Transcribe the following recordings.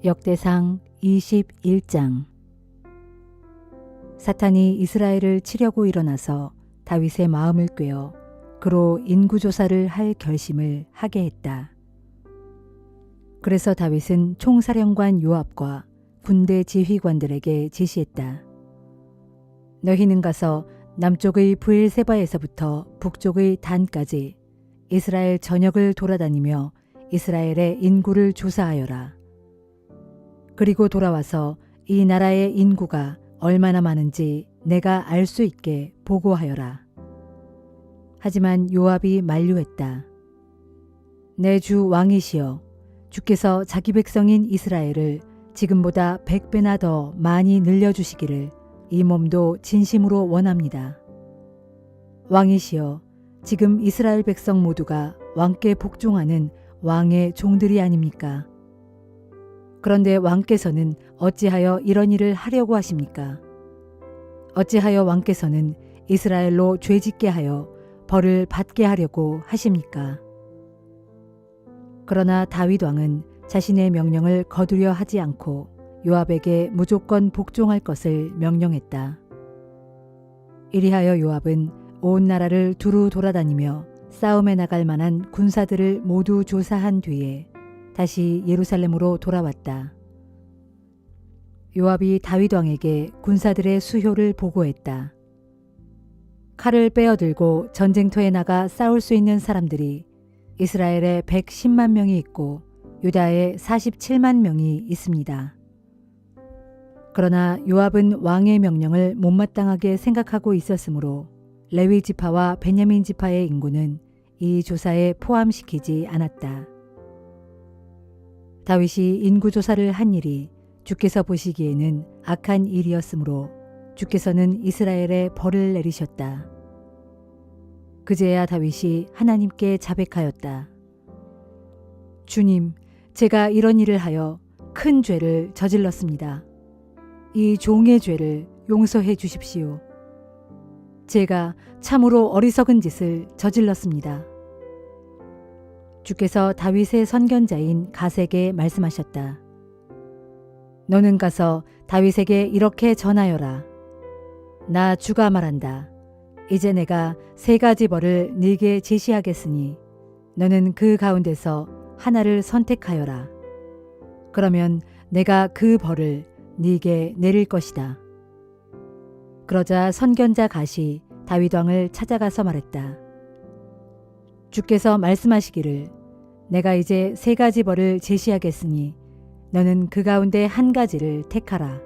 역대상 21장. 사탄이 이스라엘을 치려고 일어나서 다윗의 마음을 꿰어 그로 인구조사를 할 결심을 하게 했다. 그래서 다윗은 총사령관 요압과 군대 지휘관들에게 지시했다. 너희는 가서 남쪽의 브엘세바에서부터 북쪽의 단까지 이스라엘 전역을 돌아다니며 이스라엘의 인구를 조사하여라. 그리고 돌아와서 이 나라의 인구가 얼마나 많은지 내가 알 수 있게 보고하여라. 하지만 요압이 만류했다. 내 주 왕이시여, 주께서 자기 백성인 이스라엘을 지금보다 100배나 더 많이 늘려주시기를 이 몸도 진심으로 원합니다. 왕이시여, 지금 이스라엘 백성 모두가 왕께 복종하는 왕의 종들이 아닙니까? 그런데 왕께서는 어찌하여 이런 일을 하려고 하십니까? 어찌하여 왕께서는 이스라엘로 죄짓게 하여 벌을 받게 하려고 하십니까? 그러나 다윗 왕은 자신의 명령을 거두려 하지 않고 요압에게 무조건 복종할 것을 명령했다. 이리하여 요압은 온 나라를 두루 돌아다니며 싸움에 나갈 만한 군사들을 모두 조사한 뒤에 다시 예루살렘으로 돌아왔다. 요압이 다윗 왕에게 군사들의 수효를 보고했다. 칼을 빼어들고 전쟁터에 나가 싸울 수 있는 사람들이 이스라엘에 110만 명이 있고 유다에 47만 명이 있습니다. 그러나 요압은 왕의 명령을 못마땅하게 생각하고 있었으므로 레위 지파와 베냐민 지파의 인구는 이 조사에 포함시키지 않았다. 다윗이 인구조사를 한 일이 주께서 보시기에는 악한 일이었으므로 주께서는 이스라엘에 벌을 내리셨다. 그제야 다윗이 하나님께 자백하였다. 주님, 제가 이런 일을 하여 큰 죄를 저질렀습니다. 이 종의 죄를 용서해 주십시오. 제가 참으로 어리석은 짓을 저질렀습니다. 주께서 다윗의 선견자인 갓에게 말씀하셨다. 너는 가서 다윗에게 이렇게 전하여라. 나 주가 말한다. 이제 내가 3가지 벌을 네게 제시하겠으니 너는 그 가운데서 하나를 선택하여라. 그러면 내가 그 벌을 네게 내릴 것이다. 그러자 선견자 갓이 다윗 왕을 찾아가서 말했다. 주께서 말씀하시기를 내가 이제 3가지 벌을 제시하겠으니 너는 그 가운데 한 가지를 택하라.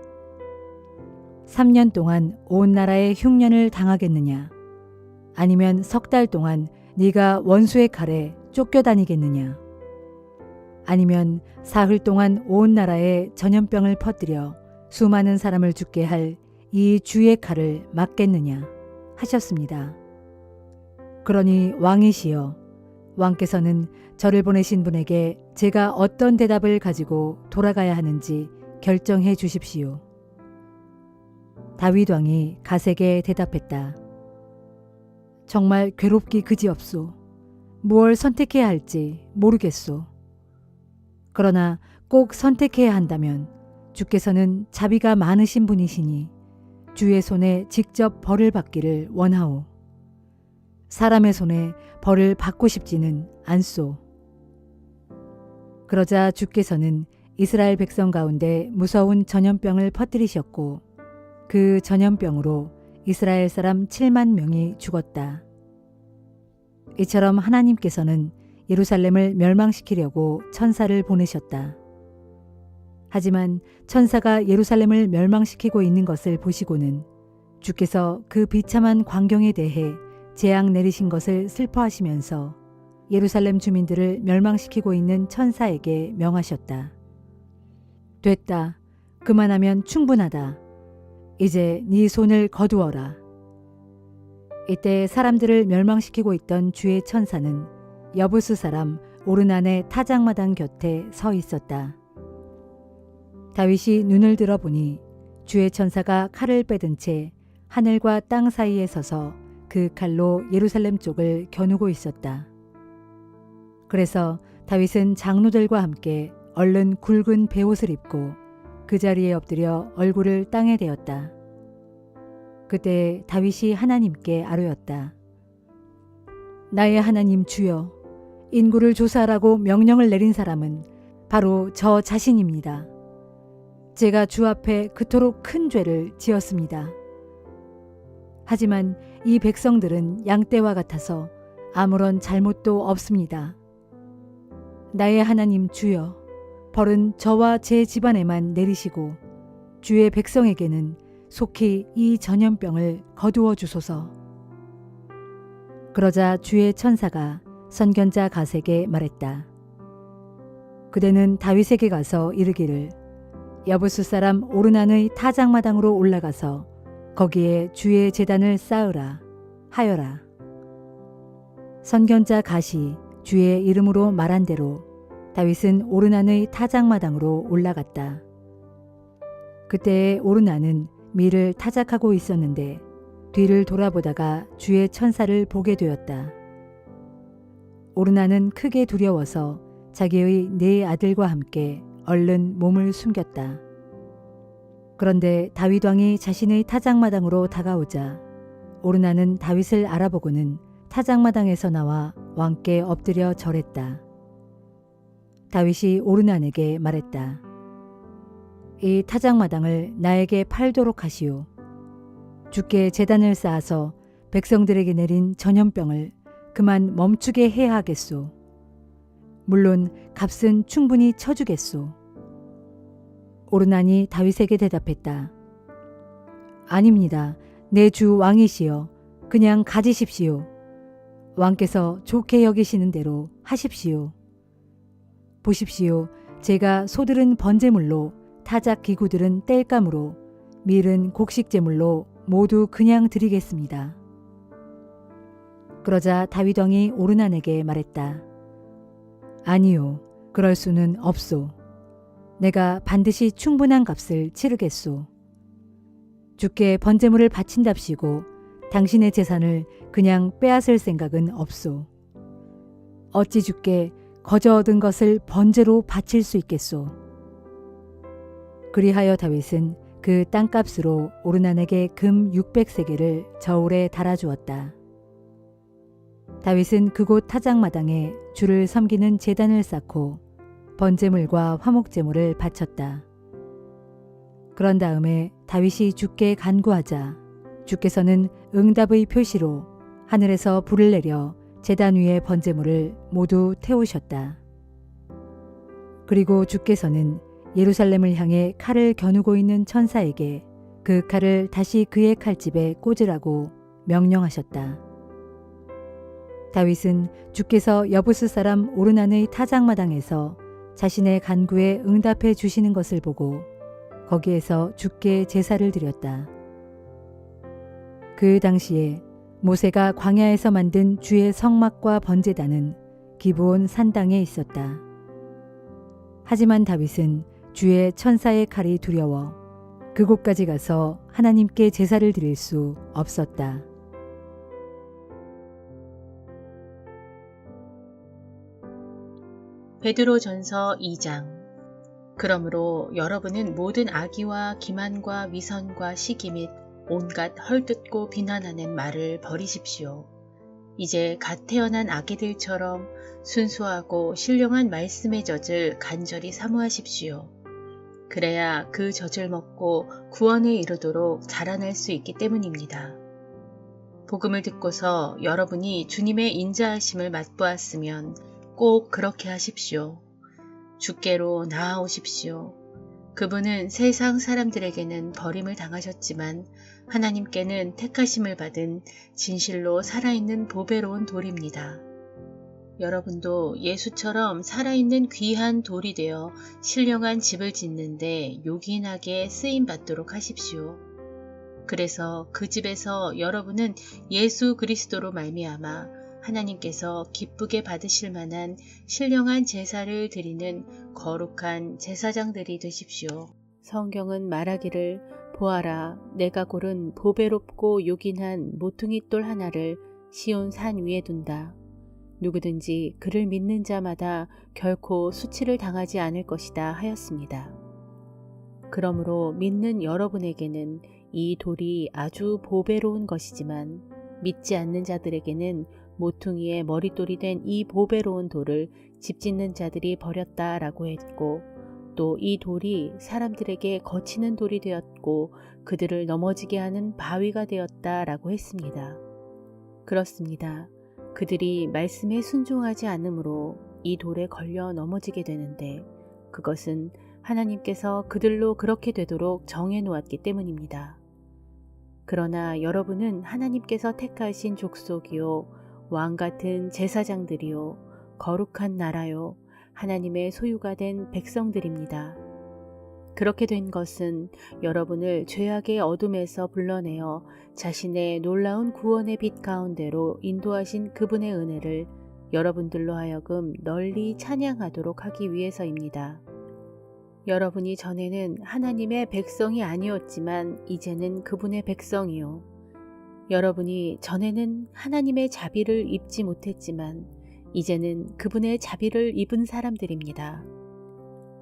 3년 동안 온 나라에 흉년을 당하겠느냐? 아니면 석 달 동안 네가 원수의 칼에 쫓겨다니겠느냐? 아니면 사흘 동안 온 나라에 전염병을 퍼뜨려 수많은 사람을 죽게 할 이 주의 칼을 맞겠느냐? 하셨습니다. 그러니 왕이시여, 왕께서는 저를 보내신 분에게 제가 어떤 대답을 가지고 돌아가야 하는지 결정해 주십시오. 다윗 왕이 갓에게 대답했다. 정말 괴롭기 그지없소. 무엇을 선택해야 할지 모르겠소. 그러나 꼭 선택해야 한다면 주께서는 자비가 많으신 분이시니 주의 손에 직접 벌을 받기를 원하오. 사람의 손에 벌을 받고 싶지는 않소. 그러자 주께서는 이스라엘 백성 가운데 무서운 전염병을 퍼뜨리셨고 그 전염병으로 이스라엘 사람 7만 명이 죽었다. 이처럼 하나님께서는 예루살렘을 멸망시키려고 천사를 보내셨다. 하지만 천사가 예루살렘을 멸망시키고 있는 것을 보시고는 주께서 그 비참한 광경에 대해 재앙 내리신 것을 슬퍼하시면서 예루살렘 주민들을 멸망시키고 있는 천사에게 명하셨다. 됐다. 그만하면 충분하다. 이제 네 손을 거두어라. 이때 사람들을 멸망시키고 있던 주의 천사는 여부스 사람 오르난의 타작마당 곁에 서 있었다. 다윗이 눈을 들어보니 주의 천사가 칼을 빼든 채 하늘과 땅 사이에 서서 그 칼로 예루살렘 쪽을 겨누고 있었다. 그래서 다윗은 장로들과 함께 얼른 굵은 베옷을 입고 그 자리에 엎드려 얼굴을 땅에 대었다. 그때 다윗이 하나님께 아뢰었다. 나의 하나님 주여, 인구를 조사하라고 명령을 내린 사람은 바로 저 자신입니다. 제가 주 앞에 그토록 큰 죄를 지었습니다. 하지만 이 백성들은 양떼와 같아서 아무런 잘못도 없습니다. 나의 하나님 주여, 벌은 저와 제 집안에만 내리시고 주의 백성에게는 속히 이 전염병을 거두어 주소서. 그러자 주의 천사가 선견자 갓에게 말했다. 그대는 다윗에게 가서 이르기를 여부스 사람 오르난의 타작마당으로 올라가서 거기에 주의 제단을 쌓으라 하여라. 선견자 갓이 주의 이름으로 말한 대로 다윗은 오르난의 타작마당으로 올라갔다. 그때에 오르난은 밀을 타작하고 있었는데 뒤를 돌아보다가 주의 천사를 보게 되었다. 오르난은 크게 두려워서 자기의 네 아들과 함께 얼른 몸을 숨겼다. 그런데 다윗 왕이 자신의 타작마당으로 다가오자 오르난은 다윗을 알아보고는 타작마당에서 나와 왕께 엎드려 절했다. 다윗이 오르난에게 말했다. 이 타작마당을 나에게 팔도록 하시오. 주께 제단을 쌓아서 백성들에게 내린 전염병을 그만 멈추게 해야 하겠소. 물론 값은 충분히 쳐주겠소. 오르난이 다윗에게 대답했다. 아닙니다. 내 주 왕이시여, 그냥 가지십시오. 왕께서 좋게 여기시는 대로 하십시오. 보십시오. 제가 소들은 번제물로, 타작 기구들은 땔감으로, 밀은 곡식제물로 모두 그냥 드리겠습니다. 그러자 다윗 왕이 오르난에게 말했다. 아니요, 그럴 수는 없소. 내가 반드시 충분한 값을 치르겠소. 주께 번제물을 바친답시고 당신의 재산을 그냥 빼앗을 생각은 없소. 어찌 주께 거저 얻은 것을 번제로 바칠 수 있겠소. 그리하여 다윗은 그 땅값으로 오르난에게 금 600세겔을 저울에 달아주었다. 다윗은 그곳 타작마당에 주를 섬기는 제단을 쌓고 번제물과 화목제물을 바쳤다. 그런 다음에 다윗이 주께 간구하자 주께서는 응답의 표시로 하늘에서 불을 내려 제단 위의 번제물을 모두 태우셨다. 그리고 주께서는 예루살렘을 향해 칼을 겨누고 있는 천사에게 그 칼을 다시 그의 칼집에 꽂으라고 명령하셨다. 다윗은 주께서 여부스 사람 오르난의 타작마당에서 자신의 간구에 응답해 주시는 것을 보고 거기에서 주께 제사를 드렸다. 그 당시에 모세가 광야에서 만든 주의 성막과 번제단은 기브온 산당에 있었다. 하지만 다윗은 주의 천사의 칼이 두려워 그곳까지 가서 하나님께 제사를 드릴 수 없었다. 베드로전서 2장. 그러므로 여러분은 모든 악의와 기만과 위선과 시기 및 온갖 헐뜯고 비난하는 말을 버리십시오. 이제 갓 태어난 아기들처럼 순수하고 신령한 말씀의 젖을 간절히 사모하십시오. 그래야 그 젖을 먹고 구원에 이르도록 자라날 수 있기 때문입니다. 복음을 듣고서 여러분이 주님의 인자하심을 맛보았으면 꼭 그렇게 하십시오. 주께로 나아오십시오. 그분은 세상 사람들에게는 버림을 당하셨지만 하나님께는 택하심을 받은 진실로 살아있는 보배로운 돌입니다. 여러분도 예수처럼 살아있는 귀한 돌이 되어 신령한 집을 짓는데 요긴하게 쓰임받도록 하십시오. 그래서 그 집에서 여러분은 예수 그리스도로 말미암아 하나님께서 기쁘게 받으실 만한 신령한 제사를 드리는 거룩한 제사장들이 되십시오. 성경은 말하기를 보아라, 내가 고른 보배롭고 요긴한 모퉁이 돌 하나를 시온 산 위에 둔다. 누구든지 그를 믿는 자마다 결코 수치를 당하지 않을 것이다 하였습니다. 그러므로 믿는 여러분에게는 이 돌이 아주 보배로운 것이지만 믿지 않는 자들에게는 모퉁이의 머릿돌이 된 이 보배로운 돌을 집 짓는 자들이 버렸다라고 했고, 또 이 돌이 사람들에게 거치는 돌이 되었고 그들을 넘어지게 하는 바위가 되었다라고 했습니다. 그렇습니다. 그들이 말씀에 순종하지 않으므로 이 돌에 걸려 넘어지게 되는데 그것은 하나님께서 그들로 그렇게 되도록 정해 놓았기 때문입니다. 그러나 여러분은 하나님께서 택하신 족속이요, 왕 같은 제사장들이요, 거룩한 나라요, 하나님의 소유가 된 백성들입니다. 그렇게 된 것은 여러분을 죄악의 어둠에서 불러내어 자신의 놀라운 구원의 빛 가운데로 인도하신 그분의 은혜를 여러분들로 하여금 널리 찬양하도록 하기 위해서입니다. 여러분이 전에는 하나님의 백성이 아니었지만 이제는 그분의 백성이요. 여러분이 전에는 하나님의 자비를 입지 못했지만 이제는 그분의 자비를 입은 사람들입니다.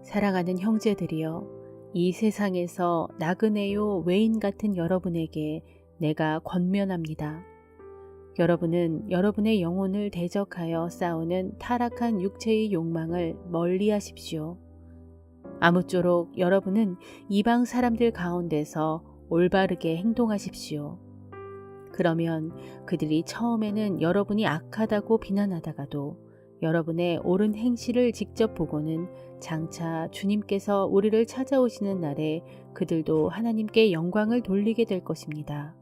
사랑하는 형제들이여, 이 세상에서 나그네요 외인 같은 여러분에게 내가 권면합니다. 여러분은 여러분의 영혼을 대적하여 싸우는 타락한 육체의 욕망을 멀리 하십시오. 아무쪼록 여러분은 이방 사람들 가운데서 올바르게 행동하십시오. 그러면 그들이 처음에는 여러분이 악하다고 비난하다가도 여러분의 옳은 행실을 직접 보고는 장차 주님께서 우리를 찾아오시는 날에 그들도 하나님께 영광을 돌리게 될 것입니다.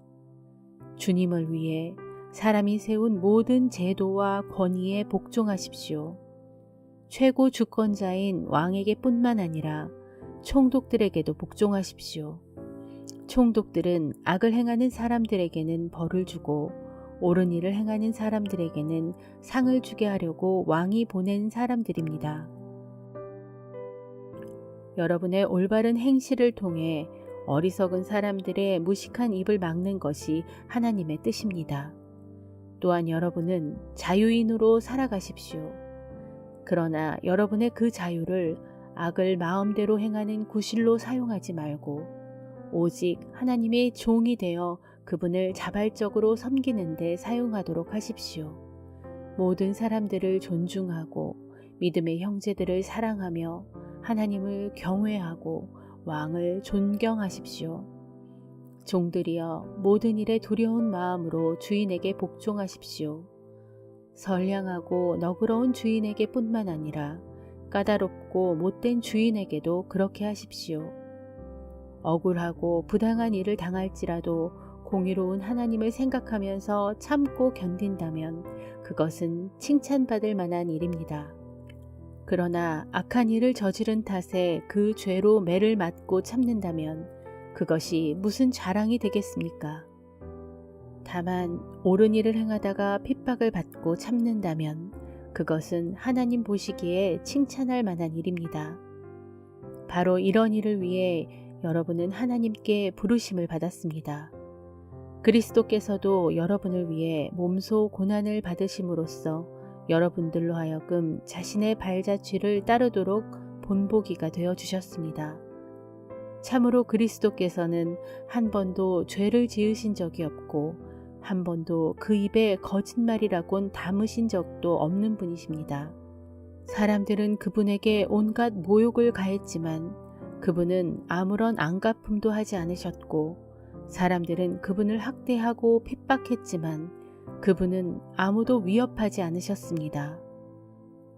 주님을 위해 사람이 세운 모든 제도와 권위에 복종하십시오. 최고 주권자인 왕에게 뿐만 아니라 총독들에게도 복종하십시오. 총독들은 악을 행하는 사람들에게는 벌을 주고 옳은 일을 행하는 사람들에게는 상을 주게 하려고 왕이 보낸 사람들입니다. 여러분의 올바른 행실을 통해 어리석은 사람들의 무식한 입을 막는 것이 하나님의 뜻입니다. 또한 여러분은 자유인으로 살아가십시오. 그러나 여러분의 그 자유를 악을 마음대로 행하는 구실로 사용하지 말고 오직 하나님의 종이 되어 그분을 자발적으로 섬기는 데 사용하도록 하십시오. 모든 사람들을 존중하고 믿음의 형제들을 사랑하며 하나님을 경외하고 왕을 존경하십시오. 종들이여, 모든 일에 두려운 마음으로 주인에게 복종하십시오. 선량하고 너그러운 주인에게 뿐만 아니라 까다롭고 못된 주인에게도 그렇게 하십시오. 억울하고 부당한 일을 당할지라도 공의로운 하나님을 생각하면서 참고 견딘다면 그것은 칭찬받을 만한 일입니다. 그러나 악한 일을 저지른 탓에 그 죄로 매를 맞고 참는다면 그것이 무슨 자랑이 되겠습니까? 다만 옳은 일을 행하다가 핍박을 받고 참는다면 그것은 하나님 보시기에 칭찬할 만한 일입니다. 바로 이런 일을 위해 여러분은 하나님께 부르심을 받았습니다. 그리스도께서도 여러분을 위해 몸소 고난을 받으심으로써 여러분들로 하여금 자신의 발자취를 따르도록 본보기가 되어 주셨습니다. 참으로 그리스도께서는 한 번도 죄를 지으신 적이 없고 한 번도 그 입에 거짓말이라곤 담으신 적도 없는 분이십니다. 사람들은 그분에게 온갖 모욕을 가했지만 그분은 아무런 안갚음도 하지 않으셨고 사람들은 그분을 학대하고 핍박했지만 그분은 아무도 위협하지 않으셨습니다.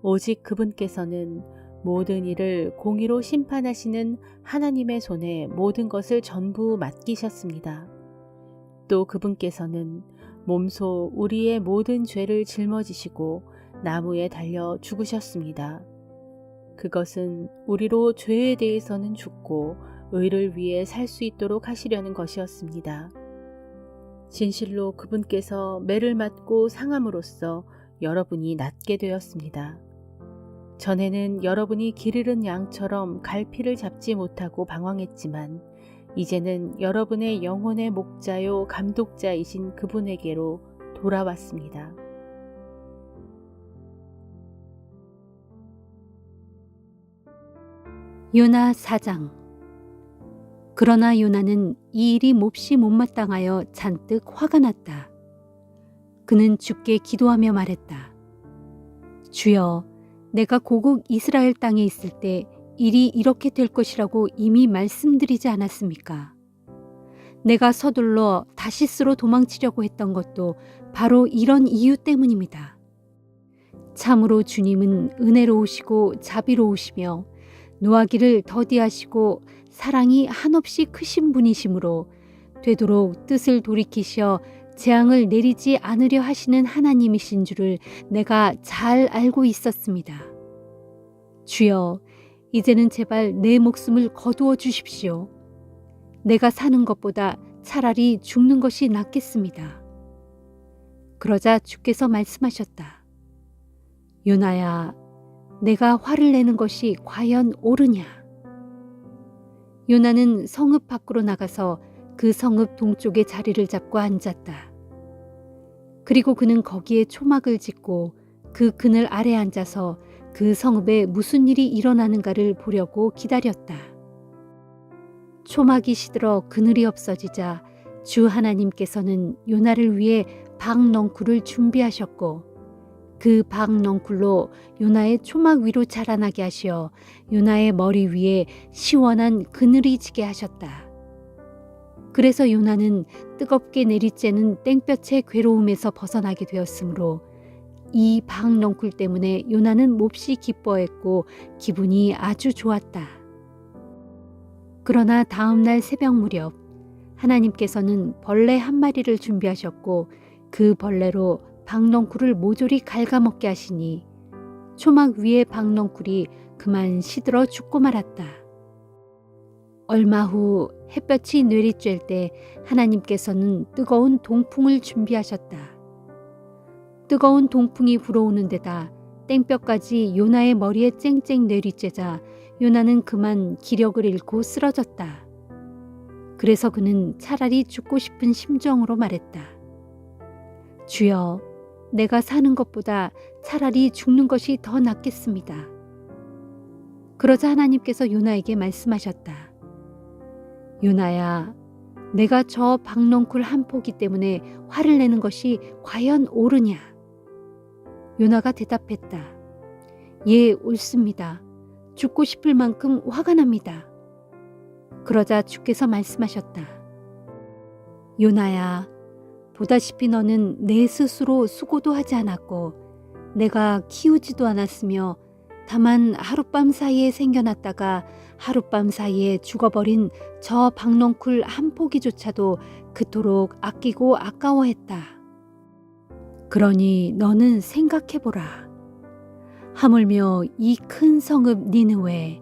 오직 그분께서는 모든 일을 공의로 심판하시는 하나님의 손에 모든 것을 전부 맡기셨습니다. 또 그분께서는 몸소 우리의 모든 죄를 짊어지시고 나무에 달려 죽으셨습니다. 그것은 우리로 죄에 대해서는 죽고 의를 위해 살 수 있도록 하시려는 것이었습니다. 진실로 그분께서 매를 맞고 상함으로써 여러분이 낫게 되었습니다. 전에는 여러분이 길 잃은 양처럼 갈피를 잡지 못하고 방황했지만 이제는 여러분의 영혼의 목자요 감독자이신 그분에게로 돌아왔습니다. 요나 4장. 그러나 요나는 이 일이 몹시 못마땅하여 잔뜩 화가 났다. 그는 주께 기도하며 말했다. 주여, 내가 고국 이스라엘 땅에 있을 때 일이 이렇게 될 것이라고 이미 말씀드리지 않았습니까? 내가 서둘러 다시스로 도망치려고 했던 것도 바로 이런 이유 때문입니다. 참으로 주님은 은혜로우시고 자비로우시며 노하기를 더디하시고 사랑이 한없이 크신 분이시므로 되도록 뜻을 돌이키시어 재앙을 내리지 않으려 하시는 하나님이신 줄을 내가 잘 알고 있었습니다. 주여, 이제는 제발 내 목숨을 거두어 주십시오. 내가 사는 것보다 차라리 죽는 것이 낫겠습니다. 그러자 주께서 말씀하셨다. 요나야, 내가 화를 내는 것이 과연 옳으냐? 요나는 성읍 밖으로 나가서 그 성읍 동쪽에 자리를 잡고 앉았다. 그리고 그는 거기에 초막을 짓고 그 그늘 아래 앉아서 그 성읍에 무슨 일이 일어나는가를 보려고 기다렸다. 초막이 시들어 그늘이 없어지자 주 하나님께서는 요나를 위해 박넝쿨을 준비하셨고 그 박넝쿨로 요나의 초막 위로 자라나게 하시어 요나의 머리 위에 시원한 그늘이 지게 하셨다. 그래서 요나는 뜨겁게 내리쬐는 땡볕의 괴로움에서 벗어나게 되었으므로 이 박넝쿨 때문에 요나는 몹시 기뻐했고 기분이 아주 좋았다. 그러나 다음 날 새벽 무렵 하나님께서는 벌레 한 마리를 준비하셨고 그 벌레로 박넝쿨을 모조리 갉아먹게 하시니 초막 위의 박넝쿨이 그만 시들어 죽고 말았다. 얼마 후 햇볕이 내리쬐을 때 하나님께서는 뜨거운 동풍을 준비하셨다. 뜨거운 동풍이 불어오는 데다 땡볕까지 요나의 머리에 쨍쨍 내리쬐자 요나는 그만 기력을 잃고 쓰러졌다. 그래서 그는 차라리 죽고 싶은 심정으로 말했다. 주여, 내가 사는 것보다 차라리 죽는 것이 더 낫겠습니다. 그러자 하나님께서 요나에게 말씀하셨다. 요나야, 내가 저 박넝쿨 한 포기 때문에 화를 내는 것이 과연 옳으냐? 요나가 대답했다. 예, 옳습니다. 죽고 싶을 만큼 화가 납니다. 그러자 주께서 말씀하셨다. 요나야, 보다시피 너는 내 스스로 수고도 하지 않았고 내가 키우지도 않았으며 다만 하룻밤 사이에 생겨났다가 하룻밤 사이에 죽어버린 저 박넝쿨 한 포기조차도 그토록 아끼고 아까워했다. 그러니 너는 생각해보라. 하물며 이 큰 성읍 니느웨,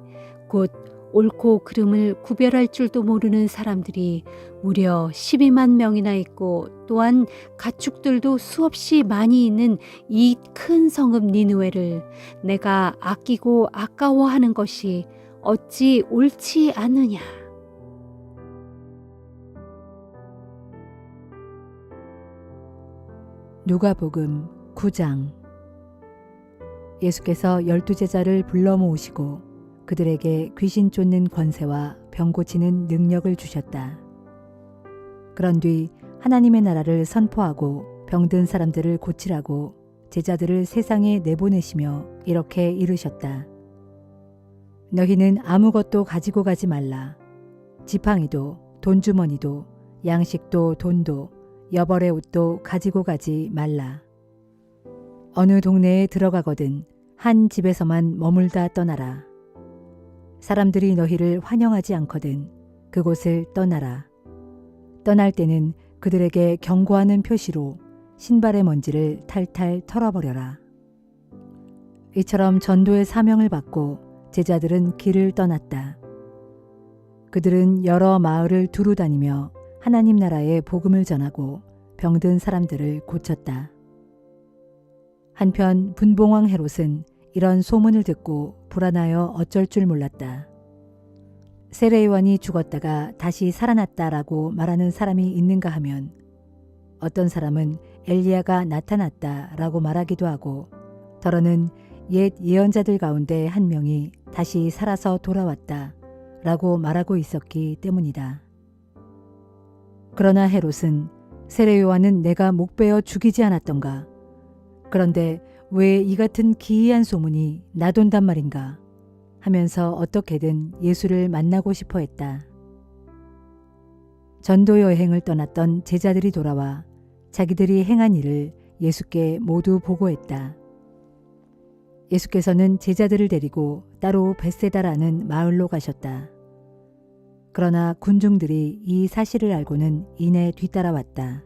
곧 옳고 그름을 구별할 줄도 모르는 사람들이 무려 12만 명이나 있고 또한 가축들도 수없이 많이 있는 이 큰 성읍 니느웨를 내가 아끼고 아까워하는 것이 어찌 옳지 않느냐. 누가복음 9장. 예수께서 12제자를 불러 모으시고 그들에게 귀신 쫓는 권세와 병 고치는 능력을 주셨다. 그런 뒤 하나님의 나라를 선포하고 병든 사람들을 고치라고 제자들을 세상에 내보내시며 이렇게 이르셨다. 너희는 아무것도 가지고 가지 말라. 지팡이도 돈주머니도 양식도 돈도 여벌의 옷도 가지고 가지 말라. 어느 동네에 들어가거든 한 집에서만 머물다 떠나라. 사람들이 너희를 환영하지 않거든 그곳을 떠나라. 떠날 때는 그들에게 경고하는 표시로 신발의 먼지를 탈탈 털어버려라. 이처럼 전도의 사명을 받고 제자들은 길을 떠났다. 그들은 여러 마을을 두루 다니며 하나님 나라의 복음을 전하고 병든 사람들을 고쳤다. 한편 분봉왕 헤롯은 이런 소문을 듣고 불안하여 어쩔 줄 몰랐다. 세례요한이 죽었다가 다시 살아났다라고 말하는 사람이 있는가 하면 어떤 사람은 엘리야가 나타났다라고 말하기도 하고 더러는 옛 예언자들 가운데 한 명이 다시 살아서 돌아왔다 라고 말하고 있었기 때문이다. 그러나 헤롯은 세례 요한은 내가 목베어 죽이지 않았던가? 그런데 왜 이 같은 기이한 소문이 나돈단 말인가? 하면서 어떻게든 예수를 만나고 싶어 했다. 전도 여행을 떠났던 제자들이 돌아와 자기들이 행한 일을 예수께 모두 보고했다. 예수께서는 제자들을 데리고 따로 벳세다라는 마을로 가셨다. 그러나 군중들이 이 사실을 알고는 이내 뒤따라왔다.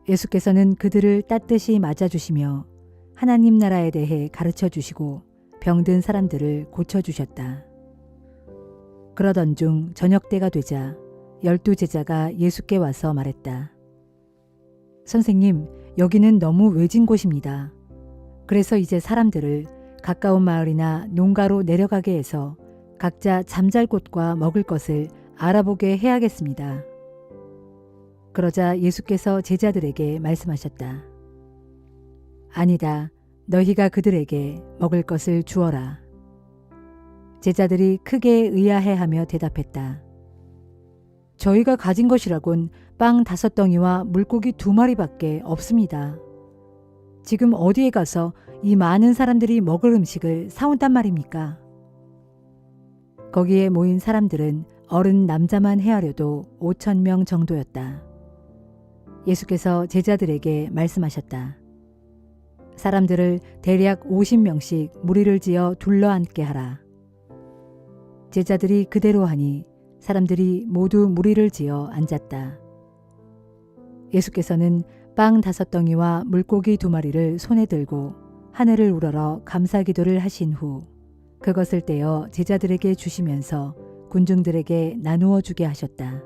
예수께서는 그들을 따뜻이 맞아주시며 하나님 나라에 대해 가르쳐 주시고 병든 사람들을 고쳐주셨다. 그러던 중 저녁 때가 되자 12제자가 예수께 와서 말했다. 선생님, 여기는 너무 외진 곳입니다. 그래서 이제 사람들을 가까운 마을이나 농가로 내려가게 해서 각자 잠잘 곳과 먹을 것을 알아보게 해야겠습니다. 그러자 예수께서 제자들에게 말씀하셨다. 아니다. 너희가 그들에게 먹을 것을 주어라. 제자들이 크게 의아해하며 대답했다. 저희가 가진 것이라곤 빵 5덩이와 물고기 2마리밖에 없습니다. 지금 어디에 가서 이 많은 사람들이 먹을 음식을 사온단 말입니까? 거기에 모인 사람들은 어른 남자만 헤아려도 5,000명 정도였다. 예수께서 제자들에게 말씀하셨다. 사람들을 대략 50명씩 무리를 지어 둘러앉게 하라. 제자들이 그대로 하니 사람들이 모두 무리를 지어 앉았다. 예수께서는 빵 5덩이와 물고기 2마리를 손에 들고 하늘을 우러러 감사기도를 하신 후 그것을 떼어 제자들에게 주시면서 군중들에게 나누어 주게 하셨다.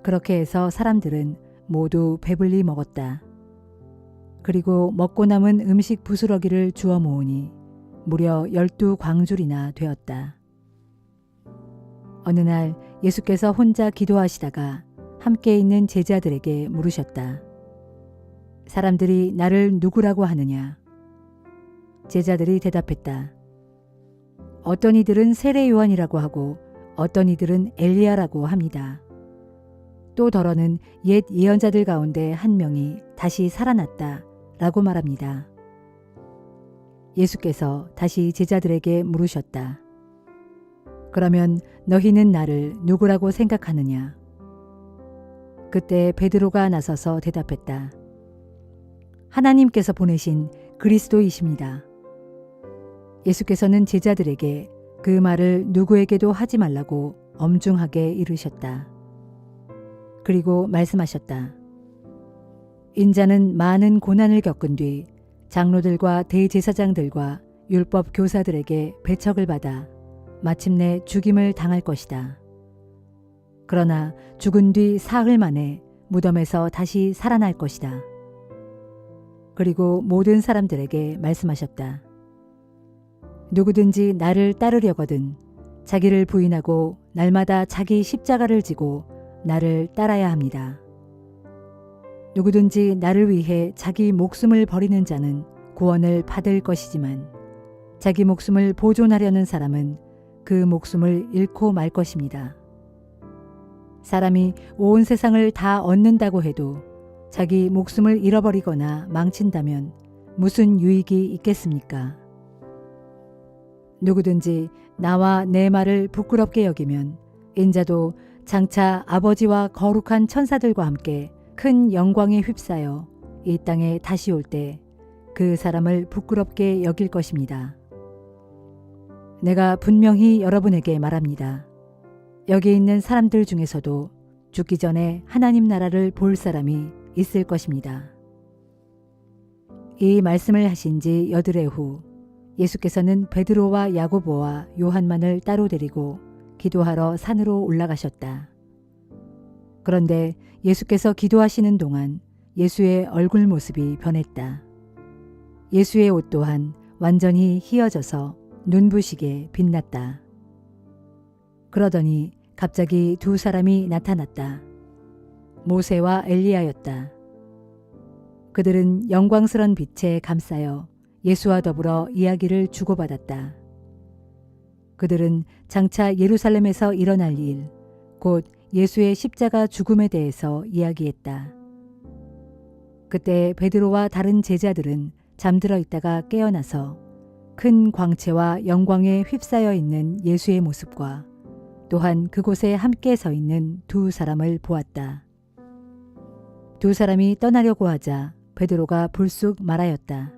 그렇게 해서 사람들은 모두 배불리 먹었다. 그리고 먹고 남은 음식 부스러기를 주워 모으니 무려 12광줄이나 되었다. 어느 날 예수께서 혼자 기도하시다가 함께 있는 제자들에게 물으셨다. 사람들이 나를 누구라고 하느냐? 제자들이 대답했다. 어떤 이들은 세례 요한이라고 하고 어떤 이들은 엘리야라고 합니다. 또 더러는 옛 예언자들 가운데 한 명이 다시 살아났다 라고 말합니다. 예수께서 다시 제자들에게 물으셨다. 그러면 너희는 나를 누구라고 생각하느냐? 그때 베드로가 나서서 대답했다. 하나님께서 보내신 그리스도이십니다. 예수께서는 제자들에게 그 말을 누구에게도 하지 말라고 엄중하게 이르셨다. 그리고 말씀하셨다. 인자는 많은 고난을 겪은 뒤 장로들과 대제사장들과 율법 교사들에게 배척을 받아 마침내 죽임을 당할 것이다. 그러나 죽은 뒤 사흘 만에 무덤에서 다시 살아날 것이다. 그리고 모든 사람들에게 말씀하셨다. 누구든지 나를 따르려거든 자기를 부인하고 날마다 자기 십자가를 지고 나를 따라야 합니다. 누구든지 나를 위해 자기 목숨을 버리는 자는 구원을 받을 것이지만 자기 목숨을 보존하려는 사람은 그 목숨을 잃고 말 것입니다. 사람이 온 세상을 다 얻는다고 해도 자기 목숨을 잃어버리거나 망친다면 무슨 유익이 있겠습니까? 누구든지 나와 내 말을 부끄럽게 여기면 인자도 장차 아버지와 거룩한 천사들과 함께 큰 영광에 휩싸여 이 땅에 다시 올 때 그 사람을 부끄럽게 여길 것입니다. 내가 분명히 여러분에게 말합니다. 여기 있는 사람들 중에서도 죽기 전에 하나님 나라를 볼 사람이 있을 것입니다. 이 말씀을 하신 지 8해 후 예수께서는 베드로와 야고보와 요한만을 따로 데리고 기도하러 산으로 올라가셨다. 그런데 예수께서 기도하시는 동안 예수의 얼굴 모습이 변했다. 예수의 옷 또한 완전히 휘어져서 눈부시게 빛났다. 그러더니 갑자기 2 사람이 나타났다. 모세와 엘리야였다. 그들은 영광스런 빛에 감싸여 예수와 더불어 이야기를 주고받았다. 그들은 장차 예루살렘에서 일어날 일, 곧 예수의 십자가 죽음에 대해서 이야기했다. 그때 베드로와 다른 제자들은 잠들어 있다가 깨어나서 큰 광채와 영광에 휩싸여 있는 예수의 모습과 또한 그곳에 함께 서 있는 두 사람을 보았다. 두 사람이 떠나려고 하자 베드로가 불쑥 말하였다.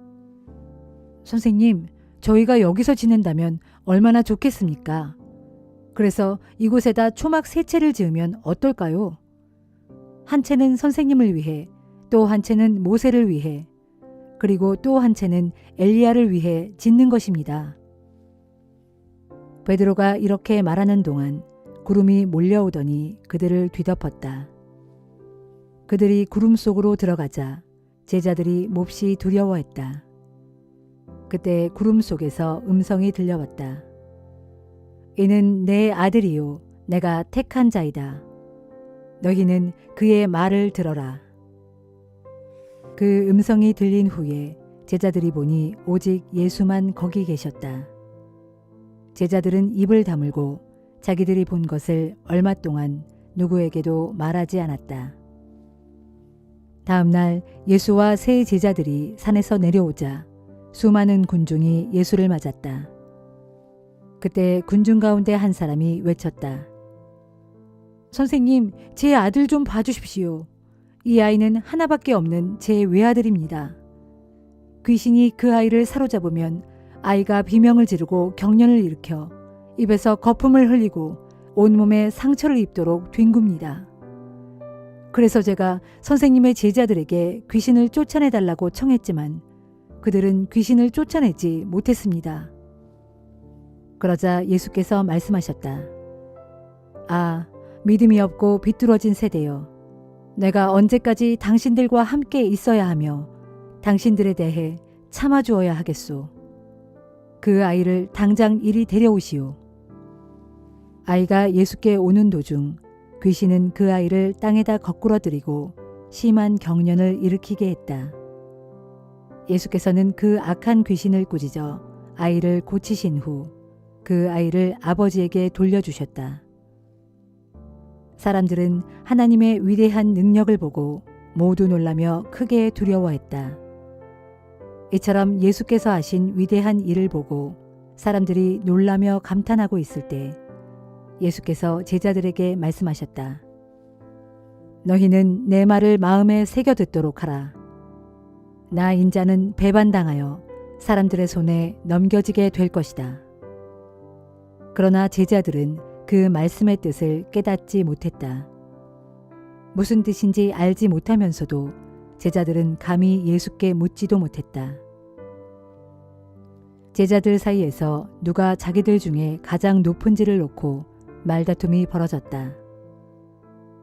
선생님, 저희가 여기서 지낸다면 얼마나 좋겠습니까? 그래서 이곳에다 초막 세 채를 지으면 어떨까요? 한 채는 선생님을 위해, 또 한 채는 모세를 위해, 그리고 또 한 채는 엘리야를 위해 짓는 것입니다. 베드로가 이렇게 말하는 동안 구름이 몰려오더니 그들을 뒤덮었다. 그들이 구름 속으로 들어가자 제자들이 몹시 두려워했다. 그때 구름 속에서 음성이 들려왔다. 이는 내 아들이요 내가 택한 자이다. 너희는 그의 말을 들어라. 그 음성이 들린 후에 제자들이 보니 오직 예수만 거기 계셨다. 제자들은 입을 다물고 자기들이 본 것을 얼마 동안 누구에게도 말하지 않았다. 다음 날 예수와 세 제자들이 산에서 내려오자 수많은 군중이 예수를 맞았다. 그때 군중 가운데 한 사람이 외쳤다. 선생님, 제 아들 좀 봐주십시오. 이 아이는 하나밖에 없는 제 외아들입니다. 귀신이 그 아이를 사로잡으면 아이가 비명을 지르고 경련을 일으켜 입에서 거품을 흘리고 온몸에 상처를 입도록 뒹굽니다. 그래서 제가 선생님의 제자들에게 귀신을 쫓아내달라고 청했지만 그들은 귀신을 쫓아내지 못했습니다. 그러자 예수께서 말씀하셨다. 아, 믿음이 없고 비뚤어진 세대여. 내가 언제까지 당신들과 함께 있어야 하며 당신들에 대해 참아주어야 하겠소. 그 아이를 당장 이리 데려오시오. 아이가 예수께 오는 도중 귀신은 그 아이를 땅에다 거꾸러뜨리고 심한 경련을 일으키게 했다. 예수께서는 그 악한 귀신을 꾸짖어 아이를 고치신 후 그 아이를 아버지에게 돌려주셨다. 사람들은 하나님의 위대한 능력을 보고 모두 놀라며 크게 두려워했다. 이처럼 예수께서 하신 위대한 일을 보고 사람들이 놀라며 감탄하고 있을 때 예수께서 제자들에게 말씀하셨다. 너희는 내 말을 마음에 새겨 듣도록 하라. 나 인자는 배반당하여 사람들의 손에 넘겨지게 될 것이다. 그러나 제자들은 그 말씀의 뜻을 깨닫지 못했다. 무슨 뜻인지 알지 못하면서도 제자들은 감히 예수께 묻지도 못했다. 제자들 사이에서 누가 자기들 중에 가장 높은지를 놓고 말다툼이 벌어졌다.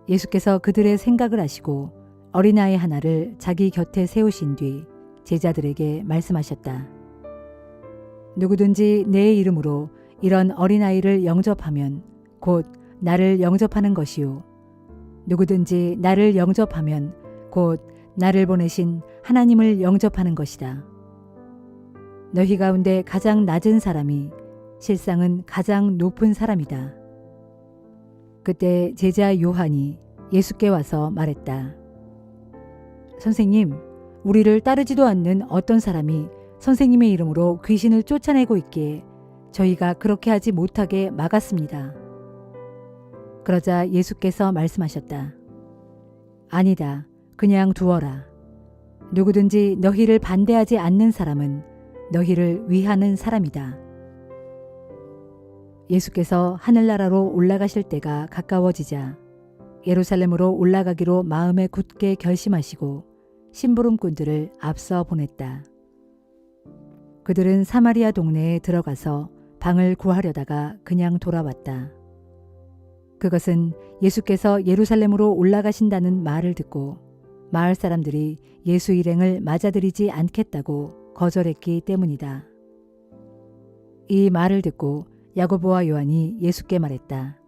예수께서 그들의 생각을 아시고 어린아이 하나를 자기 곁에 세우신 뒤 제자들에게 말씀하셨다. 누구든지 내 이름으로 이런 어린아이를 영접하면 곧 나를 영접하는 것이요. 누구든지 나를 영접하면 곧 나를 보내신 하나님을 영접하는 것이다. 너희 가운데 가장 낮은 사람이 실상은 가장 높은 사람이다. 그때 제자 요한이 예수께 와서 말했다. 선생님, 우리를 따르지도 않는 어떤 사람이 선생님의 이름으로 귀신을 쫓아내고 있기에 저희가 그렇게 하지 못하게 막았습니다. 그러자 예수께서 말씀하셨다. 아니다. 그냥 두어라. 누구든지 너희를 반대하지 않는 사람은 너희를 위하는 사람이다. 예수께서 하늘나라로 올라가실 때가 가까워지자 예루살렘으로 올라가기로 마음에 굳게 결심하시고 심부름꾼들을 앞서 보냈다. 그들은 사마리아 동네에 들어가서 방을 구하려다가 그냥 돌아왔다. 그것은 예수께서 예루살렘으로 올라가신다는 말을 듣고 마을 사람들이 예수 일행을 맞아들이지 않겠다고 거절했기 때문이다. 이 말을 듣고 야고보와 요한이 예수께 말했다.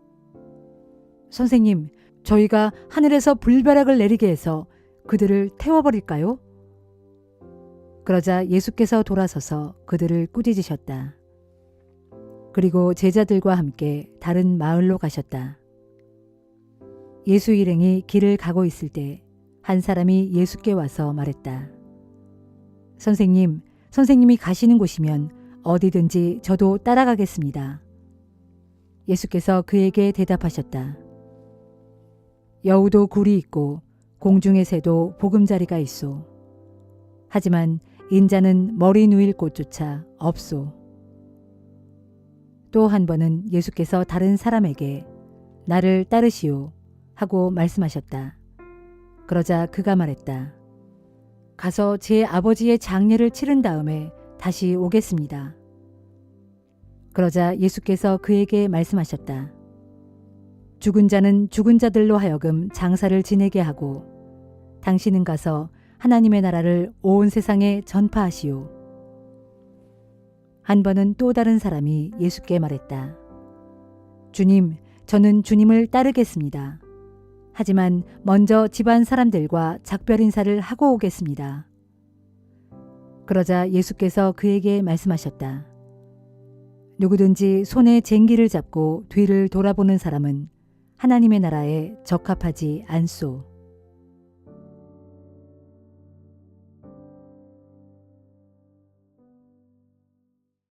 선생님, 저희가 하늘에서 불벼락을 내리게 해서 그들을 태워버릴까요? 그러자 예수께서 돌아서서 그들을 꾸짖으셨다. 그리고 제자들과 함께 다른 마을로 가셨다. 예수 일행이 길을 가고 있을 때 한 사람이 예수께 와서 말했다. 선생님, 선생님이 가시는 곳이면 어디든지 저도 따라가겠습니다. 예수께서 그에게 대답하셨다. 여우도 굴이 있고 공중의 새도 보금자리가 있소. 하지만 인자는 머리 누일 곳조차 없소. 또 한 번은 예수께서 다른 사람에게 나를 따르시오 하고 말씀하셨다. 그러자 그가 말했다. 가서 제 아버지의 장례를 치른 다음에 다시 오겠습니다. 그러자 예수께서 그에게 말씀하셨다. 죽은 자는 죽은 자들로 하여금 장사를 지내게 하고 당신은 가서 하나님의 나라를 온 세상에 전파하시오. 한 번은 또 다른 사람이 예수께 말했다. 주님, 저는 주님을 따르겠습니다. 하지만 먼저 집안 사람들과 작별 인사를 하고 오겠습니다. 그러자 예수께서 그에게 말씀하셨다. 누구든지 손에 쟁기를 잡고 뒤를 돌아보는 사람은 하나님의 나라에 적합하지 않소.